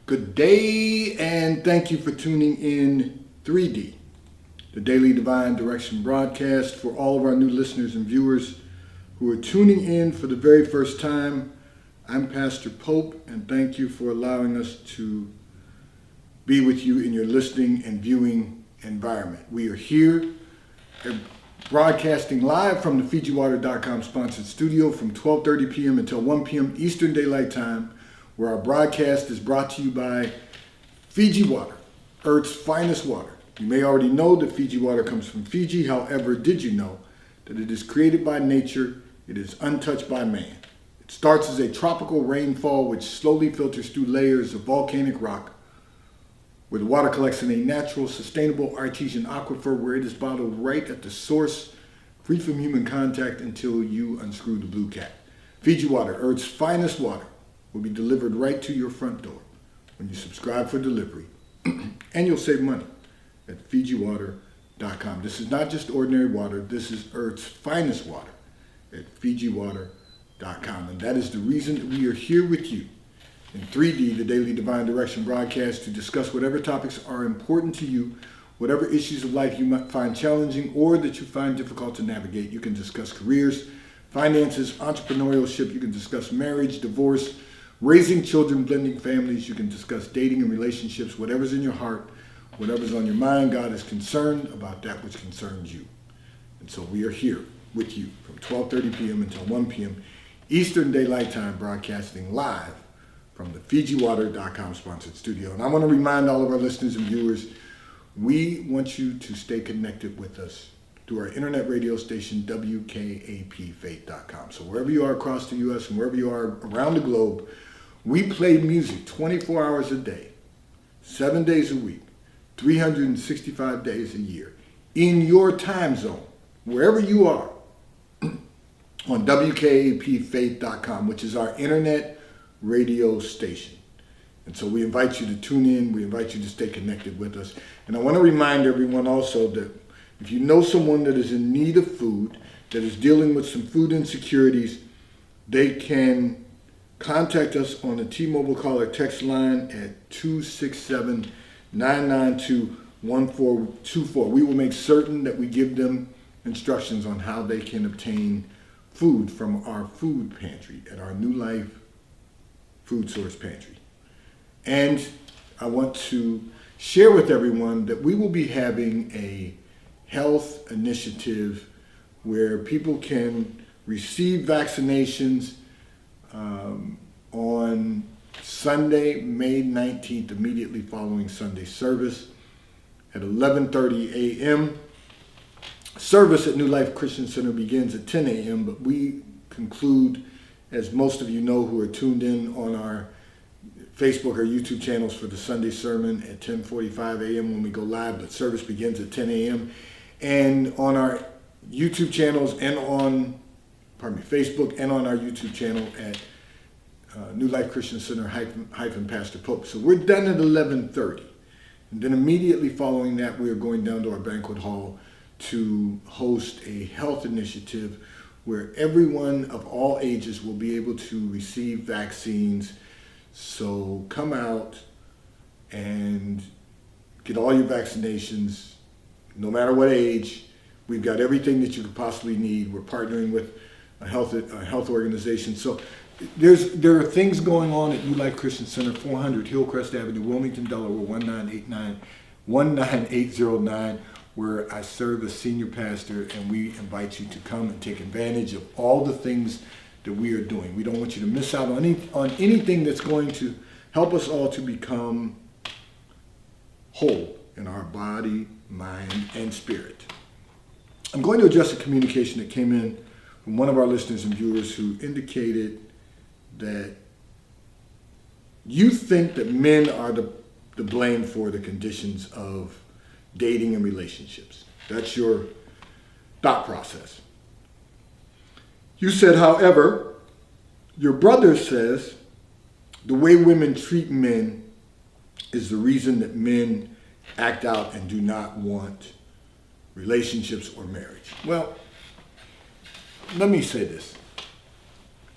Good day, and thank you for tuning in 3D, the Daily Divine Direction broadcast. For all of our new listeners and viewers who are tuning in for the very first time, I'm Pastor Pope, and thank you for allowing us to be with you in your listening and viewing environment. We are here broadcasting live from the FijiWater.com sponsored studio from 12:30 p.m. until 1 p.m. Eastern Daylight Time, where our broadcast is brought to you by Fiji Water, Earth's finest water. You may already know that Fiji water comes from Fiji. However, did you know that it is created by nature? It is untouched by man. It starts as a tropical rainfall which slowly filters through layers of volcanic rock, where the water collects in a natural, sustainable artesian aquifer where it is bottled right at the source, free from human contact until you unscrew the blue cap. Fiji Water, Earth's finest water, will be delivered right to your front door when you subscribe for delivery. And you'll save money at FijiWater.com. This is not just ordinary water. This is Earth's finest water at FijiWater.com. And that is the reason that we are here with you in 3D, the Daily Divine Direction broadcast, to discuss whatever topics are important to you, whatever issues of life you might find challenging or that you find difficult to navigate. You can discuss careers, finances, entrepreneurship. You can discuss marriage, divorce, raising children, blending families. You can discuss dating and relationships. Whatever's in your heart, whatever's on your mind, God is concerned about that which concerns you. And so we are here with you from 12:30 p.m. until 1 p.m. Eastern Daylight Time, broadcasting live from the FijiWater.com sponsored studio. And I want to remind all of our listeners and viewers, we want you to stay connected with us through our internet radio station, WKAPFaith.com. So wherever you are across the U.S. and wherever you are around the globe, we play music 24 hours a day, 7 days a week, 365 days a year, in your time zone, wherever you are, on WKAPFaith.com, which is our internet radio station. And so we invite you to tune in. We invite you to stay connected with us. And I want to remind everyone also that if you know someone that is in need of food, that is dealing with some food insecurities, they can contact us on the T-Mobile call or text line at 267-992-1424. We will make certain that we give them instructions on how they can obtain food from our food pantry at our New Life Food Source Pantry. And I want to share with everyone that we will be having a health initiative where people can receive vaccinations on Sunday, May 19th, immediately following Sunday service at 11:30 a.m. Service at New Life Christian Center begins at 10 a.m., but we conclude, as most of you know who are tuned in on our Facebook or YouTube channels, for the Sunday sermon at 10:45 a.m. when we go live, but service begins at 10 a.m. And on our YouTube channels and on, Facebook and on our YouTube channel at New Life Christian Center hyphen Pastor Pope. So we're done at 11:30. And then immediately following that, we are going down to our banquet hall to host a health initiative where everyone of all ages will be able to receive vaccines. So come out and get all your vaccinations, no matter what age. We've got everything that you could possibly need. We're partnering with a health organization. So there are things going on at New Life Christian Center, 400 Hillcrest Avenue, Wilmington, Delaware, 19809, where I serve as senior pastor, and we invite you to come and take advantage of all the things that we are doing. We don't want you to miss out on anything that's going to help us all to become whole in our body, mind, and spirit. I'm going to address a communication that came in from one of our listeners and viewers who indicated that you think that men are the blame for the conditions of dating and relationships. That's your thought process. You said, however, your brother says the way women treat men is the reason that men act out and do not want relationships or marriage. Well, let me say this.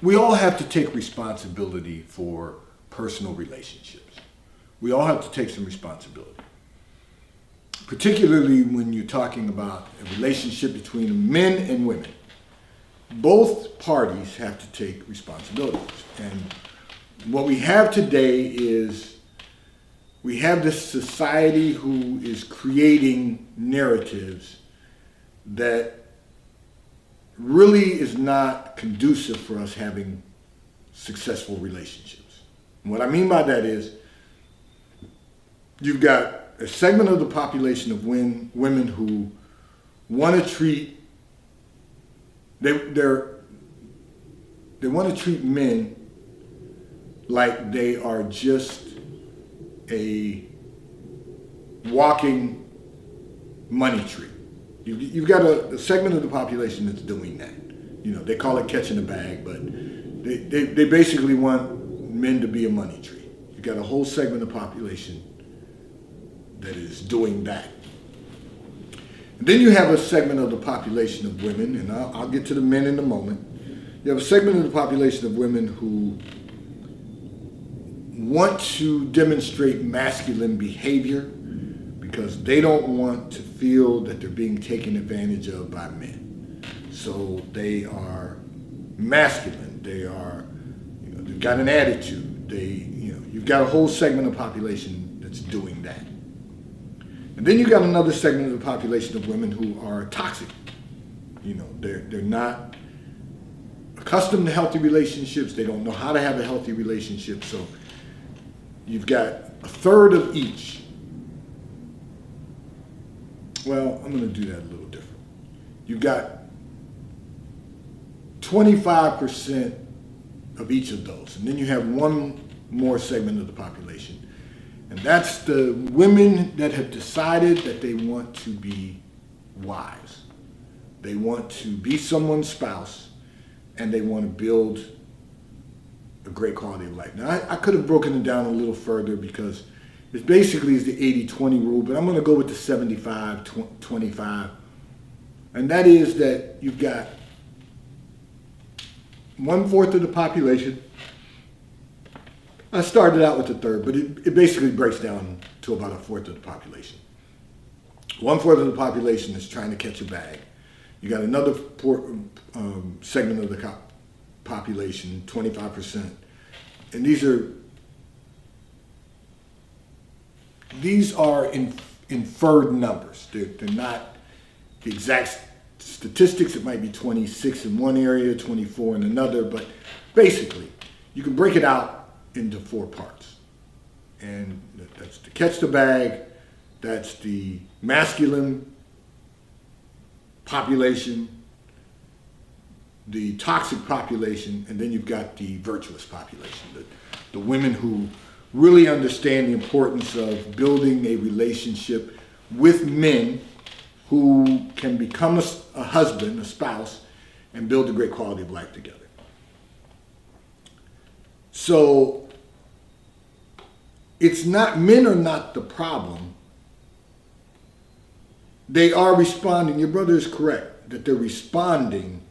We all have to take responsibility for personal relationships. We all have to take some responsibility. Particularly when you're talking about a relationship between men and women. Both parties have to take responsibilities. And what we have today is we have this society who is creating narratives that really is not conducive for us having successful relationships. And what I mean by that is you've got a segment of the population of women who want to treat they want to treat men like they are just a walking money tree. You've got a segment of the population that's doing that. You know, they call it catching a bag, but they basically want men to be a money tree. You've got a whole segment of the population that is doing that. And then you have a segment of the population of women, and I'll get to the men in a moment. You have a segment of the population of women who want to demonstrate masculine behavior because they don't want to feel that they're being taken advantage of by men. So they are masculine. They are, they've got an attitude. You've got a whole segment of the population that's doing that. And then you've got another segment of the population of women who are toxic. They're not accustomed to healthy relationships. They don't know how to have a healthy relationship. So you've got a third of each. Well, I'm going to do that a little different. You've got 25% of each of those. And then you have one more segment of the population. And that's the women that have decided that they want to be wives. They want to be someone's spouse, and they want to build a great quality of life. Now, I could have broken it down a little further because it basically is the 80-20 rule, but I'm going to go with the 75-25. And that is that you've got 1/4 of the population. I started out with a third, but it basically breaks down to about 1/4 of the population. 1/4 of the population is trying to catch a bag. You got another segment of the population, 25%, and these are inferred numbers. They're not the exact statistics. It might be 26 in one area, 24 in another, but basically, you can break it out into 4 parts. And that's to catch the bag, that's the masculine population, the toxic population, and then you've got the virtuous population, the women who really understand the importance of building a relationship with men who can become a husband, a spouse, and build a great quality of life together. So men are not the problem. They are responding. Your brother is correct that they're responding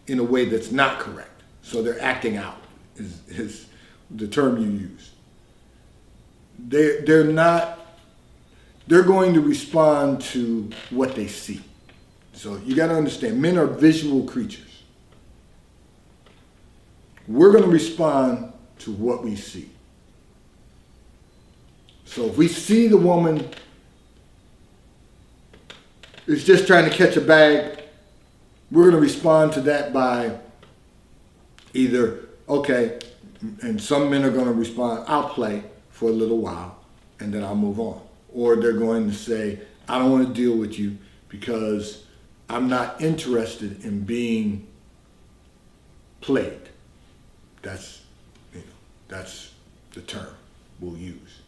in a way that's not correct. So they're acting out is the term you use. They're going to respond to what they see. So you got to understand, men are visual creatures. We're going to respond to what we see. So if we see the woman is just trying to catch a bag, we're going to respond to that by either, okay, and some men are going to respond, I'll play for a little while and then I'll move on. Or they're going to say, I don't want to deal with you because I'm not interested in being played. That's the term we'll use.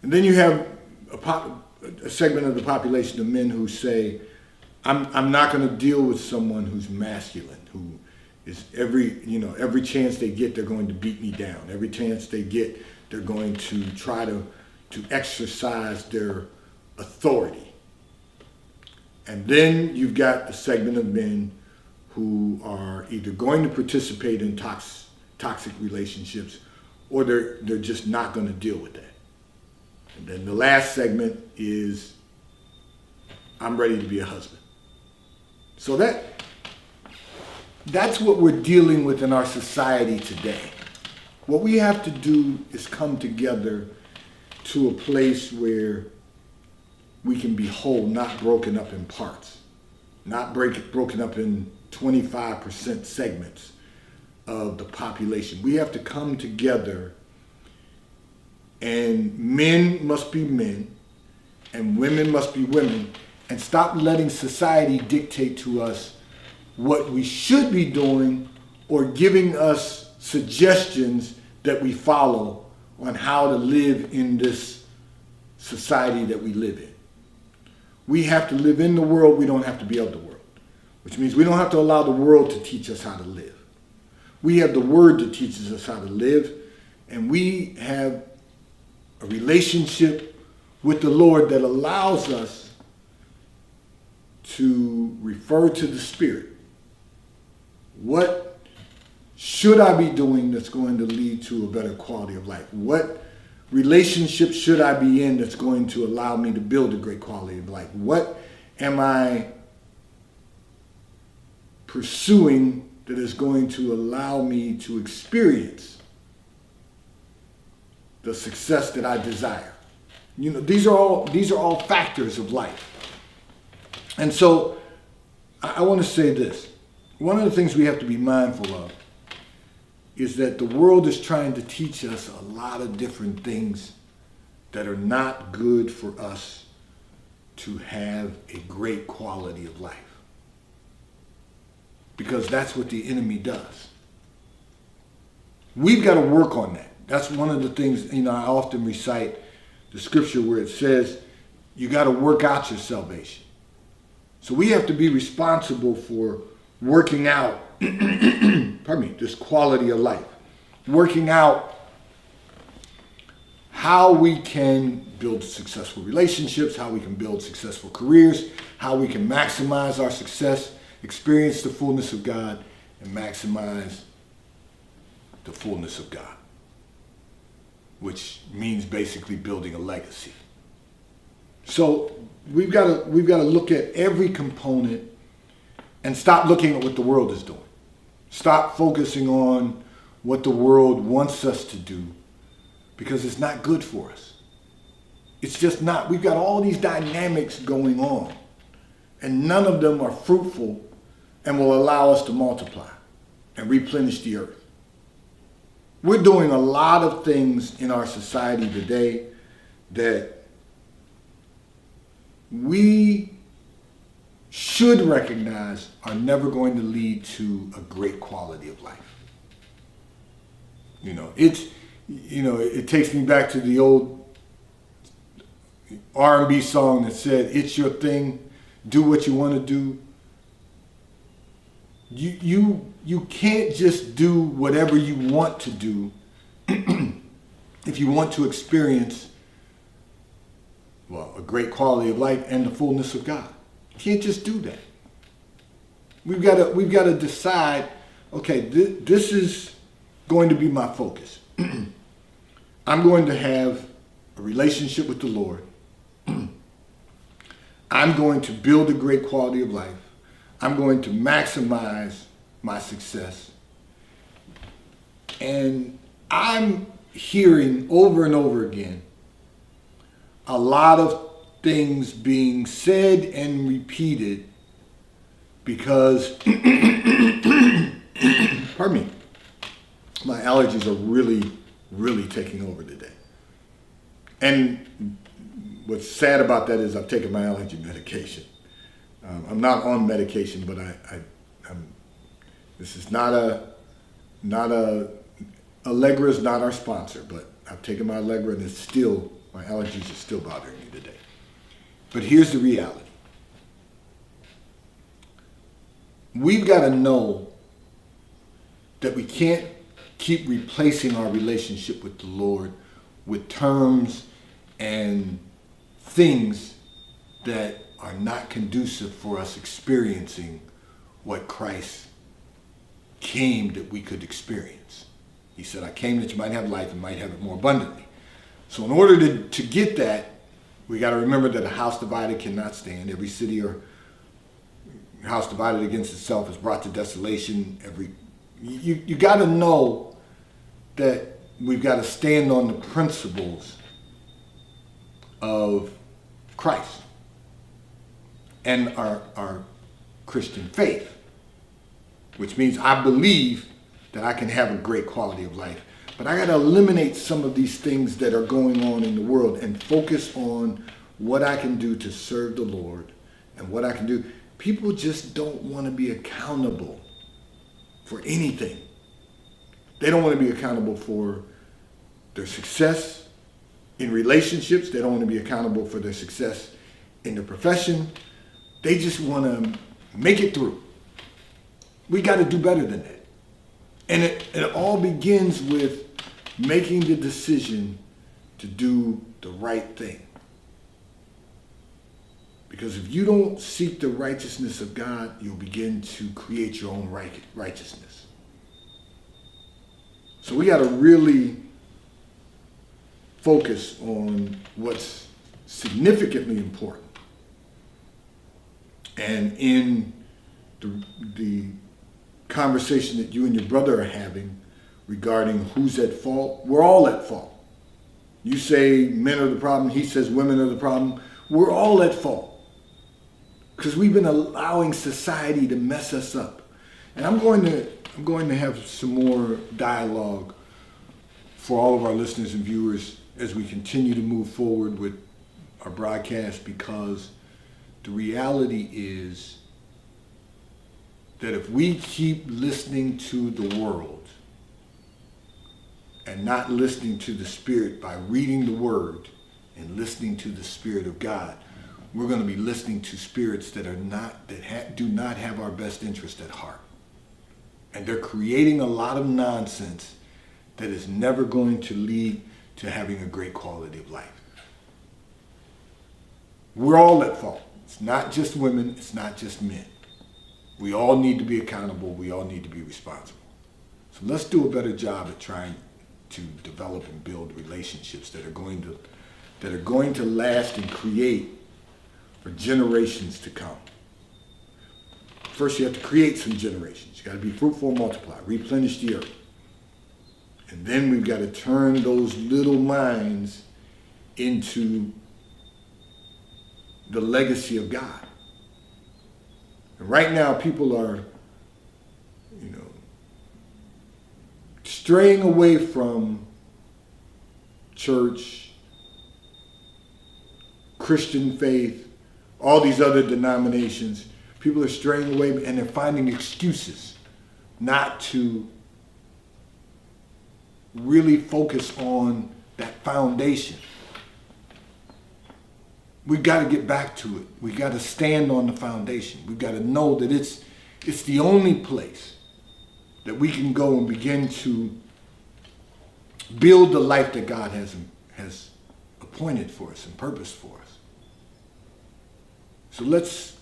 And then you have a segment of the population of men who say, I'm not going to deal with someone who's masculine, who is every chance they get, they're going to beat me down. Every chance they get, they're going to try to exercise their authority. And then you've got the segment of men who are either going to participate in toxic relationships or they're just not going to deal with that. And then the last segment is I'm ready to be a husband. So that's what we're dealing with in our society today. What we have to do is come together to a place where we can be whole, not broken up in parts, not broken up in 25% segments of the population. We have to come together, and men must be men and women must be women, and stop letting society dictate to us what we should be doing or giving us suggestions that we follow on how to live in this society that we live in. We have to live in the world. We don't have to be of the world, which means we don't have to allow the world to teach us how to live. We have the Word that teaches us how to live, and we have a relationship with the Lord that allows us to refer to the Spirit. What should I be doing that's going to lead to a better quality of life? What relationship should I be in that's going to allow me to build a great quality of life? What am I pursuing that is going to allow me to experience the success that I desire? You know, these are all factors of life. And so I want to say this. One of the things we have to be mindful of is that the world is trying to teach us a lot of different things that are not good for us to have a great quality of life. Because that's what the enemy does. We've got to work on that. That's one of the things, I often recite the scripture where it says, you got to work out your salvation. So we have to be responsible for working out, this quality of life. Working out how we can build successful relationships, how we can build successful careers, how we can maximize our success, experience the fullness of God, and maximize the fullness of God, which means basically building a legacy. So we've got to look at every component and stop looking at what the world is doing. Stop focusing on what the world wants us to do, because it's not good for us. It's just not. We've got all these dynamics going on, and none of them are fruitful and will allow us to multiply and replenish the earth. We're doing a lot of things in our society today that we should recognize are never going to lead to a great quality of life. It takes me back to the old R&B song that said, "It's your thing, do what you want to do." You can't just do whatever you want to do if you want to experience, a great quality of life and the fullness of God. You can't just do that. We've got to decide, okay, this is going to be my focus. I'm going to have a relationship with the Lord. I'm going to build a great quality of life. I'm going to maximize my success. And I'm hearing over and over again a lot of things being said and repeated because, pardon me, my allergies are really, really taking over today. And what's sad about that is I've taken my allergy medication. I'm not on medication, but this is not Allegra is not our sponsor, but I've taken my Allegra and my allergies are still bothering me today. But here's the reality. We've got to know that we can't keep replacing our relationship with the Lord with terms and things that are not conducive for us experiencing what Christ came that we could experience. He said, I came that you might have life and might have it more abundantly. So in order to get that, we got to remember that a house divided cannot stand. Every city or house divided against itself is brought to desolation. You got to know that we've got to stand on the principles of Christ and our Christian faith, which means I believe that I can have a great quality of life. But I got to eliminate some of these things that are going on in the world and focus on what I can do to serve the Lord and what I can do. People just don't want to be accountable for anything. They don't want to be accountable for their success in relationships. They don't want to be accountable for their success in their profession. They just want to make it through. We got to do better than that. And it all begins with making the decision to do the right thing. Because if you don't seek the righteousness of God, you'll begin to create your own righteousness. So we got to really focus on what's significantly important. And in the conversation that you and your brother are having regarding who's at fault, we're all at fault. You say men are the problem, he says women are the problem. We're all at fault because we've been allowing society to mess us up. And I'm going to have some more dialogue for all of our listeners and viewers as we continue to move forward with our broadcast, because the reality is that if we keep listening to the world and not listening to the Spirit by reading the Word and listening to the Spirit of God, we're going to be listening to spirits that do not have our best interest at heart. And they're creating a lot of nonsense that is never going to lead to having a great quality of life. We're all at fault. It's not just women, it's not just men. We all need to be accountable. We all need to be responsible. So let's do a better job at trying to develop and build relationships that are going to last and create for generations to come. First, you have to create some generations. You got to be fruitful and multiply, replenish the earth. And then we've got to turn those little minds into the legacy of God. And right now, people are, straying away from church, Christian faith, all these other denominations. People are straying away and they're finding excuses not to really focus on that foundation. We've got to get back to it. We've got to stand on the foundation. We've got to know that it's the only place that we can go and begin to build the life that God has appointed for us and purposed for us. So let's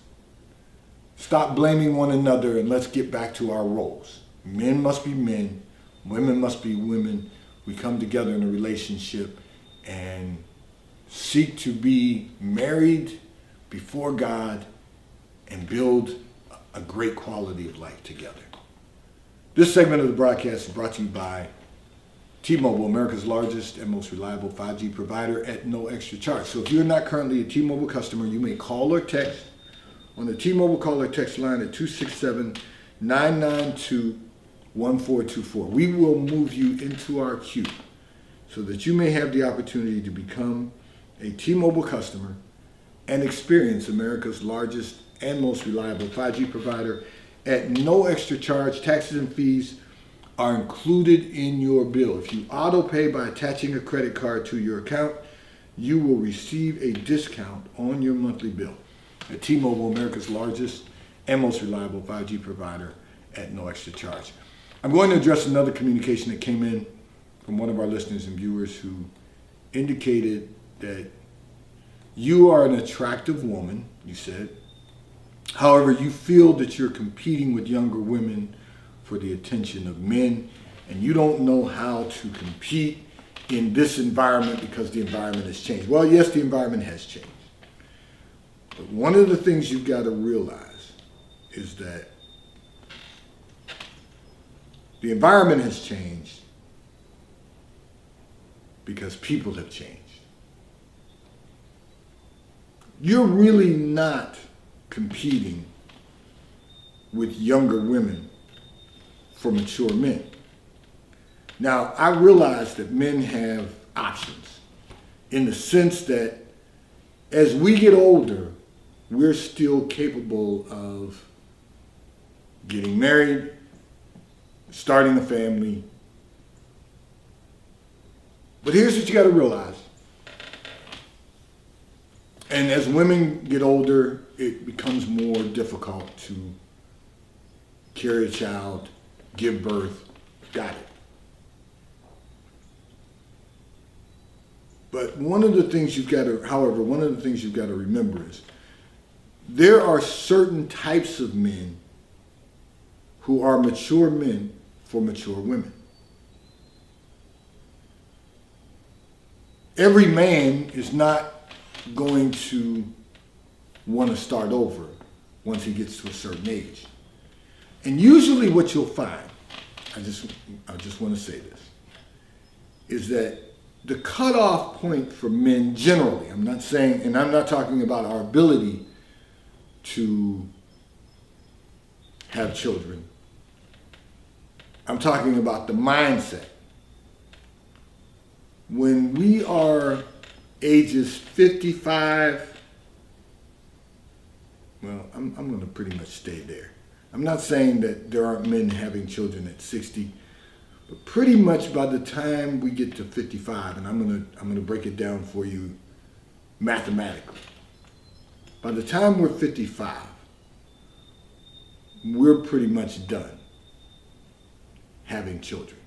stop blaming one another and let's get back to our roles. Men must be men. Women must be women. We come together in a relationship and seek to be married before God and build a great quality of life together. This segment of the broadcast is brought to you by T-Mobile, America's largest and most reliable 5G provider at no extra charge. So if you're not currently a T-Mobile customer, you may call or text on the T-Mobile call or text line at 267-992-1424. We will move you into our queue so that you may have the opportunity to become a T-Mobile customer and experience America's largest and most reliable 5G provider at no extra charge. Taxes and fees are included in your bill. If you auto pay by attaching a credit card to your account, you will receive a discount on your monthly bill. At T-Mobile, America's largest and most reliable 5G provider at no extra charge. I'm going to address another communication that came in from one of our listeners and viewers who indicated that you are an attractive woman, you said. However, you feel that you're competing with younger women for the attention of men, and you don't know how to compete in this environment because the environment has changed. Well, yes, the environment has changed. But one of the things you've got to realize is that the environment has changed because people have changed. You're really not competing with younger women for mature men. Now, I realize that men have options in the sense that as we get older, we're still capable of getting married, starting a family. But here's what you got to realize. And as women get older, it becomes more difficult to carry a child, give birth. Got it. But one of the things you've got to remember is there are certain types of men who are mature men for mature women. Every man is not going to want to start over once he gets to a certain age. And usually what you'll find, I just want to say this, is that the cutoff point for men generally, I'm not talking about our ability to have children. I'm talking about the mindset. When we are ages 55, well, I'm going to pretty much stay there. I'm not saying that there aren't men having children at 60, but pretty much by the time we get to 55, and I'm going to break it down for you mathematically. By the time we're 55, we're pretty much done having children.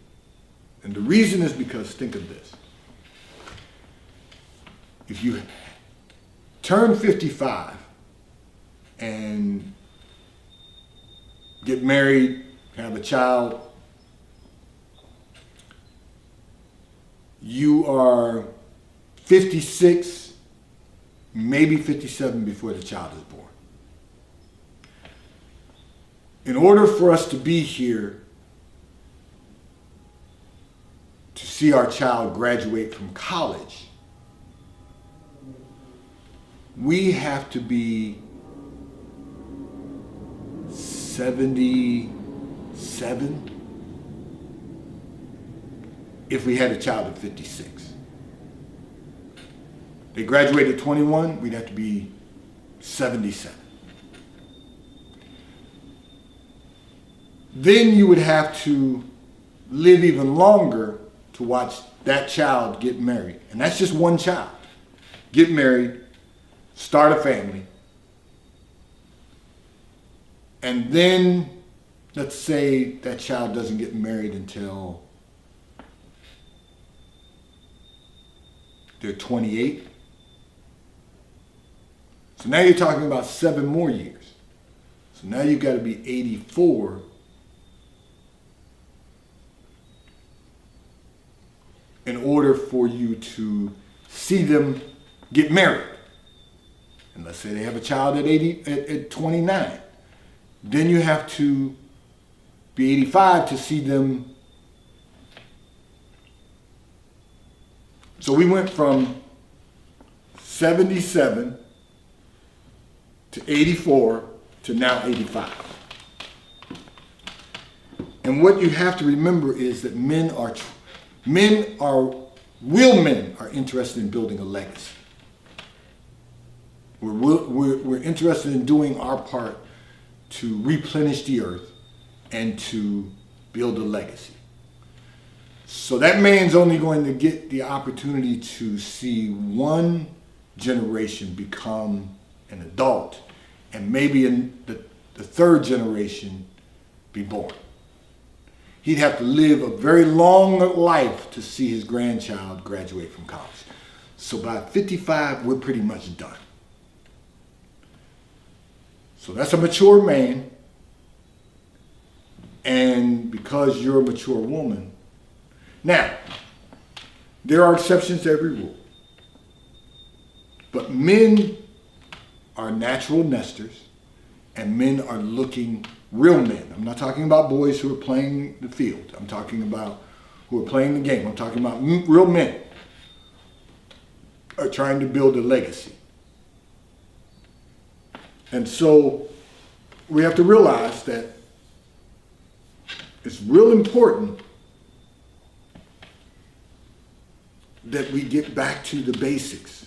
And the reason is because, think of this. If you turn 55 and get married, have a child, you are 56, maybe 57 before the child is born. In order for us to be here to see our child graduate from college, we have to be 77 if we had a child at 56. They graduated at 21, we'd have to be 77. Then you would have to live even longer to watch that child get married. And that's just one child. Get married, start a family, and then let's say that child doesn't get married until they're 28. So now you're talking about 7 more years. So now you've got to be 84 in order for you to see them get married. And let's say they have a child at 29. Then you have to be 85 to see them. So we went from 77 to 84 to now 85. And what you have to remember is that real men are interested in building a legacy. We're interested in doing our part to replenish the earth and to build a legacy. So that man's only going to get the opportunity to see one generation become an adult and maybe in the third generation be born. He'd have to live a very long life to see his grandchild graduate from college. So by 55, we're pretty much done. So that's a mature man, and because you're a mature woman. Now, There are exceptions to every rule. But men are natural nesters, and men are looking, real men. I'm not talking about boys who are playing the field. I'm talking about who are playing the game. I'm talking about real men are trying to build a legacy. And so we have to realize that it's real important that we get back to the basics.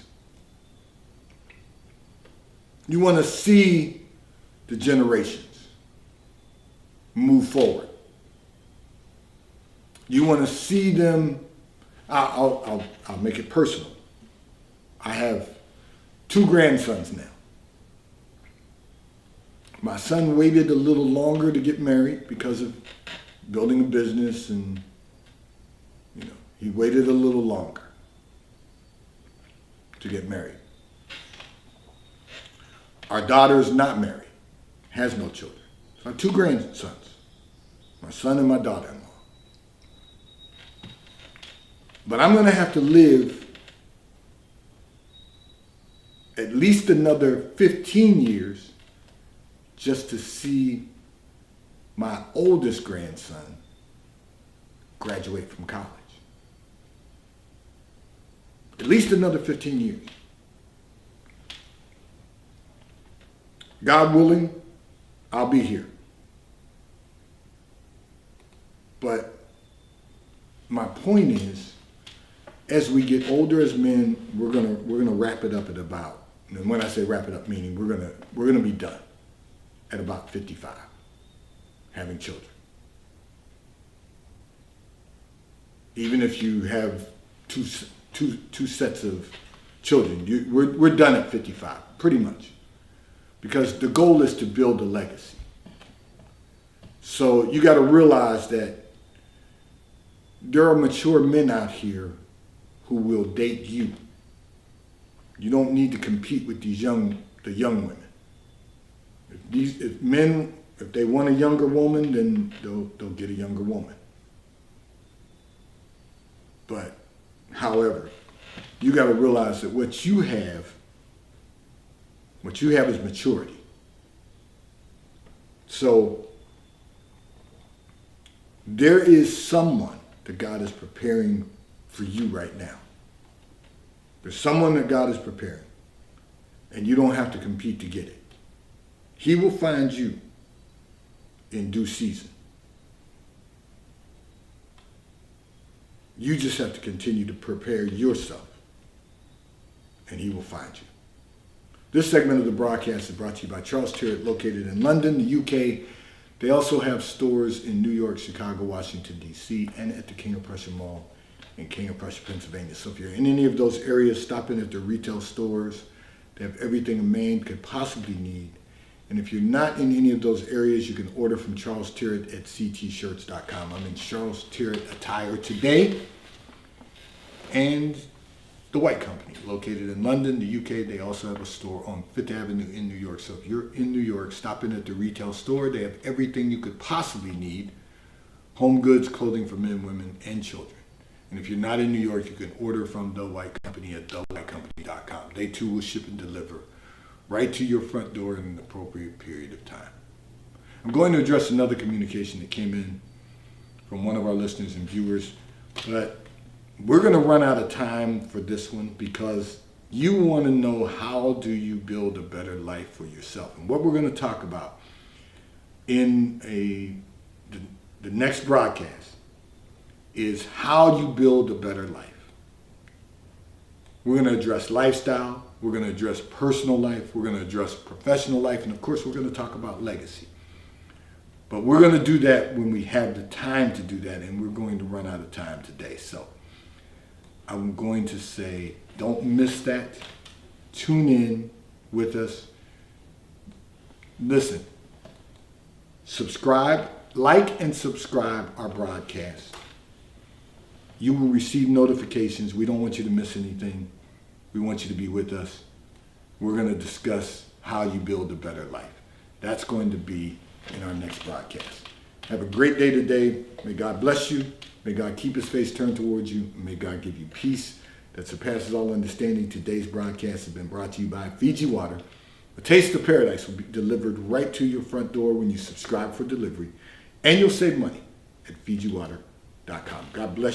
You want to see the generations move forward. You want to see them, I'll make it personal. I have 2 grandsons now. My son waited a little longer to get married because of building a business, and he waited a little longer to get married. Our daughter is not married, has no children. So I have 2 grandsons, my son and my daughter-in-law. But I'm going to have to live at least another 15 years just to see my oldest grandson graduate from college. At least another 15 years. God willing, I'll be here. But my point is, as we get older as men, we're gonna wrap it up at about, and when I say wrap it up, meaning we're gonna be done at about 55, having children. Even if you have two sets of children, we're done at 55, pretty much, because the goal is to build a legacy. So you got to realize that there are mature men out here who will date you. You don't need to compete with the young women. If they want a younger woman, then they'll get a younger woman. But, however, you got to realize that what you have is maturity. So there is someone that God is preparing for you right now. There's someone that God is preparing, and you don't have to compete to get it. He will find you in due season. You just have to continue to prepare yourself, and he will find you. This segment of the broadcast is brought to you by Charles Tyrwhitt, located in London, the UK. They also have stores in New York, Chicago, Washington, D.C., and at the King of Prussia Mall in King of Prussia, Pennsylvania. So if you're in any of those areas, stop in at their retail stores. They have everything a man could possibly need. And if you're not in any of those areas, you can order from Charles Tyrwhitt at ctshirts.com. I'm in Charles Tyrwhitt attire today. And the White Company, located in London, the UK. They also have a store on 5th Avenue in New York. So if you're in New York, stop in at the retail store. They have everything you could possibly need. Home goods, clothing for men, women, and children. And if you're not in New York, you can order from The White Company at thewhitecompany.com. They too will ship and deliver right to your front door in an appropriate period of time. I'm going to address another communication that came in from one of our listeners and viewers, but we're going to run out of time for this one because you want to know, how do you build a better life for yourself? And what we're going to talk about in the next broadcast is how you build a better life. We're going to address lifestyle. We're going to address personal life. We're going to address professional life. And of course, we're going to talk about legacy. But we're going to do that when we have the time to do that. And we're going to run out of time today. So I'm going to say, don't miss that. Tune in with us. Listen, subscribe, like and subscribe our broadcast. You will receive notifications. We don't want you to miss anything. We want you to be with us. We're going to discuss how you build a better life. That's going to be in our next broadcast. Have a great day today. May God bless you. May God keep his face turned towards you, and may God give you peace that surpasses all understanding. Today's broadcast has been brought to you by Fiji Water. A taste of paradise will be delivered right to your front door when you subscribe for delivery, and you'll save money at FijiWater.com. God bless you.